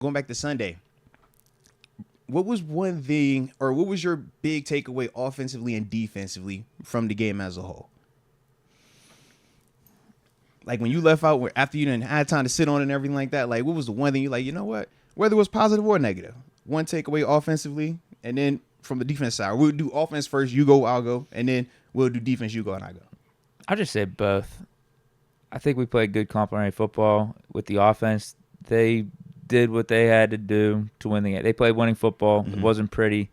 going back to Sunday, what was one thing, or what was your big takeaway offensively and defensively from the game as a whole? Like when you left out, after you didn't had time to sit on it and everything like that, like what was the one thing you like, you know what? Whether it was positive or negative, one takeaway offensively, and then from the defense side, we'll do offense first, you go, I'll go, and then we'll do defense, you go, and I go. I'll just say both. I think we played good complementary football with the offense. They did what they had to do to win the game. They played winning football. It wasn't pretty.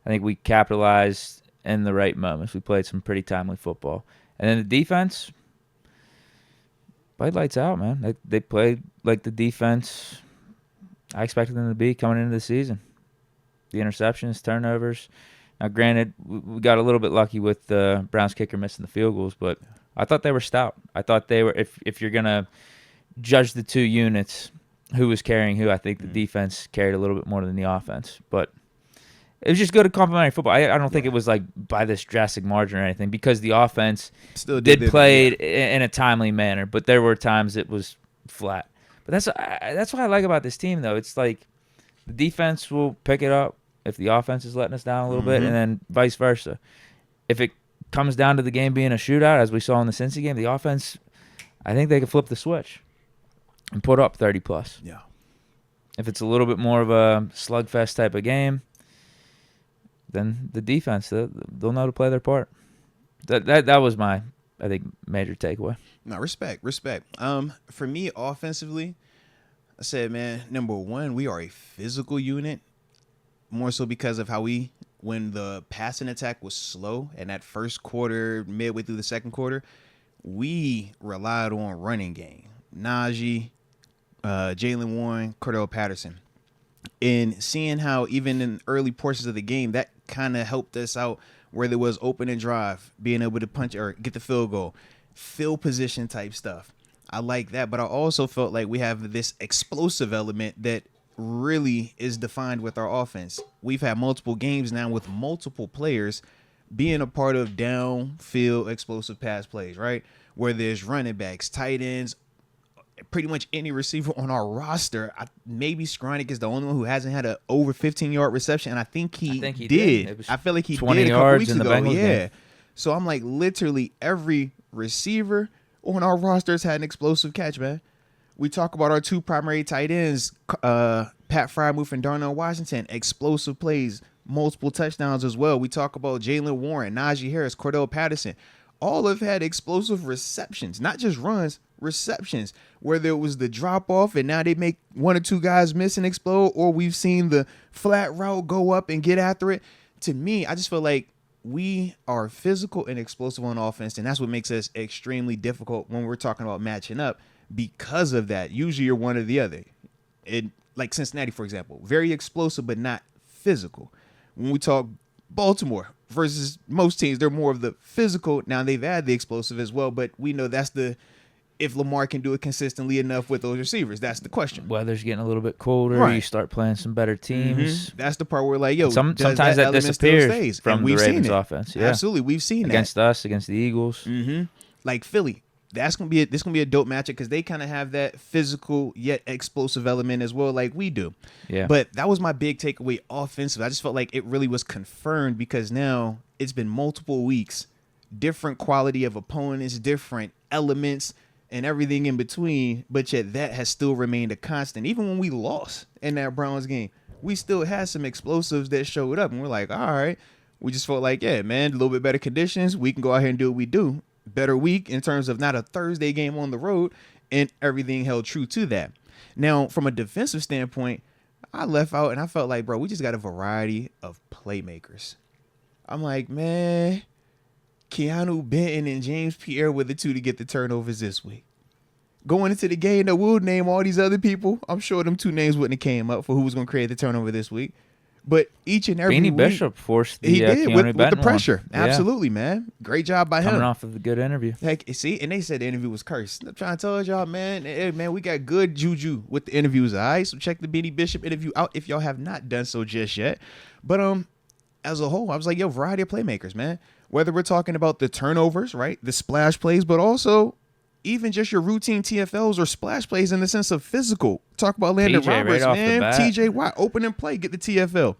I think we capitalized in the right moments. We played some pretty timely football. And then the defense played lights out, man. They played like the defense I expected them to be coming into the season. The interceptions, turnovers. Now, granted, we got a little bit lucky with the Browns kicker missing the field goals, but I thought they were stout. I thought they were, if you're going to judge the two units, who was carrying who, I think the defense carried a little bit more than the offense. But it was just good at complementary football. I don't think it was like by this drastic margin or anything, because the offense still did play in a timely manner, but there were times it was flat. But that's what I like about this team, though. It's like the defense will pick it up if the offense is letting us down a little bit, and then vice versa. If it comes down to the game being a shootout, as we saw in the Cincy game, the offense, I think they can flip the switch and put up 30+. Yeah. If it's a little bit more of a slugfest type of game, then the defense, they'll know to play their part. That was my, I think, major takeaway. No, respect. For me, offensively, I said, man, number one, we are a physical unit, more so because of how when the passing attack was slow in that first quarter, midway through the second quarter, we relied on running game. Najee, Jalen Warren, Cordell Patterson. And seeing how even in early portions of the game, that kind of helped us out where there was open and drive, being able to punch or get the field goal, field position type stuff. I like that, but I also felt like we have this explosive element that really is defined with our offense. We've had multiple games now with multiple players being a part of downfield explosive pass plays, right? Where there's running backs, tight ends, pretty much any receiver on our roster. Maybe Skronik is the only one who hasn't had an over 15-yard reception, and I think he did. I feel like he 20 did a couple yards weeks in the ago. Bengals game. So I'm like, literally every receiver on our rosters had an explosive catch, man. We talk about our two primary tight ends, Pat Freiermuth and Darnell Washington, explosive plays, multiple touchdowns as well. We talk about Jalen Warren, Najee Harris, Cordell Patterson. All have had explosive receptions, not just runs, receptions, whether it was the drop off and now they make one or two guys miss and explode, or we've seen the flat route go up and get after it. To me, I just feel like we are physical and explosive on offense, and that's what makes us extremely difficult when we're talking about matching up. Because of that, usually you're one or the other. Like Cincinnati, for example, very explosive but not physical. When we talk Baltimore versus most teams, they're more of the physical. Now they've had the explosive as well, but we know that's if Lamar can do it consistently enough with those receivers, that's the question. Weather's getting a little bit colder. Right. You start playing some better teams. That's the part where we're like, yo, sometimes that disappears from the Ravens offense. Yeah. Absolutely, we've seen against us, against the Eagles. Like Philly. This gonna be a dope matchup because they kind of have that physical yet explosive element as well, like we do. Yeah. But that was my big takeaway offensive. I just felt like it really was confirmed because now it's been multiple weeks, different quality of opponents, different elements, and everything in between. But yet that has still remained a constant. Even when we lost in that Browns game, we still had some explosives that showed up, and we're like, all right. We just felt like, yeah, man, a little bit better conditions. We can go out here and do what we do. Better week in terms of not a Thursday game on the road, and everything held true to that. Now, from a defensive standpoint, I left out and I felt like, bro, we just got a variety of playmakers. I'm like, man, Keanu Benton and James Pierre were the two to get the turnovers this week. Going into the game, though, we'll name all these other people. I'm sure them two names wouldn't have came up for who was going to create the turnover this week. But each and every week, Bishop forced the he did with the pressure. One. Absolutely, man. Great job by him. Coming off of a good interview. Heck, see, and they said the interview was cursed. I'm trying to tell y'all, man. Hey, man, we got good juju with the interviews, all right? So check the Benny Bishop interview out if y'all have not done so just yet. But as a whole, I was like, yo, variety of playmakers, man. Whether we're talking about the turnovers, right, the splash plays, but also even just your routine TFLs or splash plays in the sense of physical. Talk about Landon TJ right Roberts, off the man. bat. TJ Watt, open and play, get the TFL.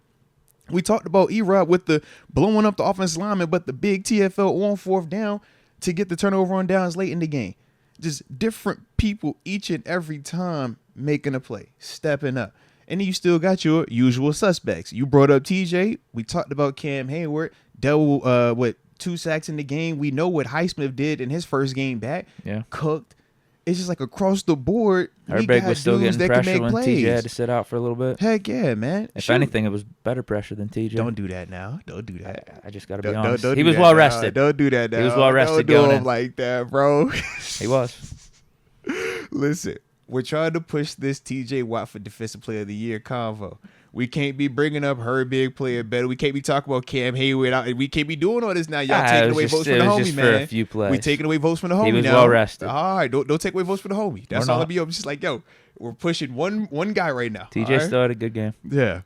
We talked about E-Rod with the blowing up the offensive lineman, but the big TFL on fourth down to get the turnover on downs late in the game. Just different people each and every time making a play, stepping up. And then you still got your usual suspects. You brought up TJ. We talked about Cam Hayward. Dell, 2 sacks in the game. We know what Highsmith did in his first game back. Yeah. Cooked. It's just like across the board. Herbig was still getting pressure when plays. TJ had to sit out for a little bit. Heck yeah, man. If anything, it was better pressure than TJ. Don't do that now. Don't do that. I just got to be Don't honest. do He was that well now. rested. Don't do that now. He was well rested Don't do going him in. like that, bro. He was. Listen, we're trying to push this TJ Watt for Defensive Player of the Year convo. We can't be bringing up Herbig playing better. We can't be talking about Cam Hayward. We can't be doing all this now. Y'all taking away votes from the homie, just man. for a few plays. We taking away votes from the homie now. He was well rested. All right, don't take away votes from the homie. That's We're all not. I'll be. I'm just like, yo, we're pushing one guy right now. TJ all right? still had a good game. Yeah.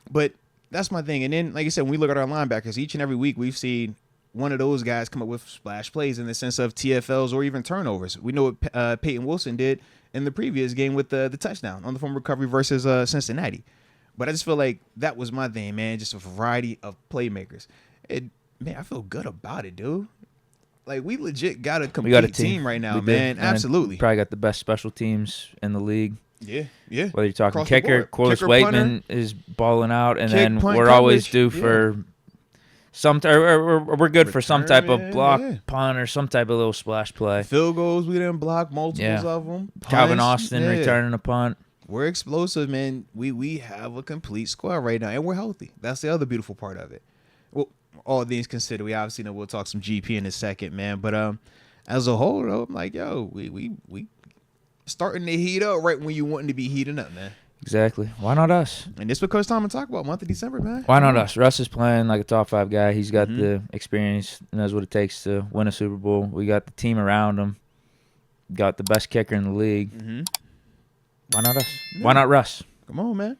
But that's my thing. And then, like I said, when we look at our linebackers, each and every week we've seen one of those guys come up with splash plays in the sense of TFLs or even turnovers. We know what Peyton Wilson did in the previous game with the touchdown on the fumble recovery versus Cincinnati. But I just feel like that was my thing, man. Just a variety of playmakers. Man, I feel good about it, dude. Like, we legit got a complete team right now, man. Absolutely. Probably got the best special teams in the league. Yeah. Whether you're talking Across the kicker, board. Corliss Kicker, Waitman is balling out, and Kick, then punt, we're always coverage. due for or we're good for some type of Return, block yeah. punt or some type of little splash play. Field goals, we didn't block multiples of them. Calvin Punts, Austin yeah. returning a punt. We're explosive, man. We have a complete squad right now, and we're healthy. That's the other beautiful part of it. Well, all things considered, we obviously know we'll talk some GP in a second, man. But as a whole, though, I'm like, yo, we starting to heat up right when you wanting to be heating up, man. Exactly. Why not us? And this because time to talk about month of December, man. Why not us? Russ is playing like a top 5 guy. He's got the experience, knows what it takes to win a Super Bowl. We got the team around him. Got the best kicker in the league. Mm-hmm. Why not us? Why not Russ? Come on, man.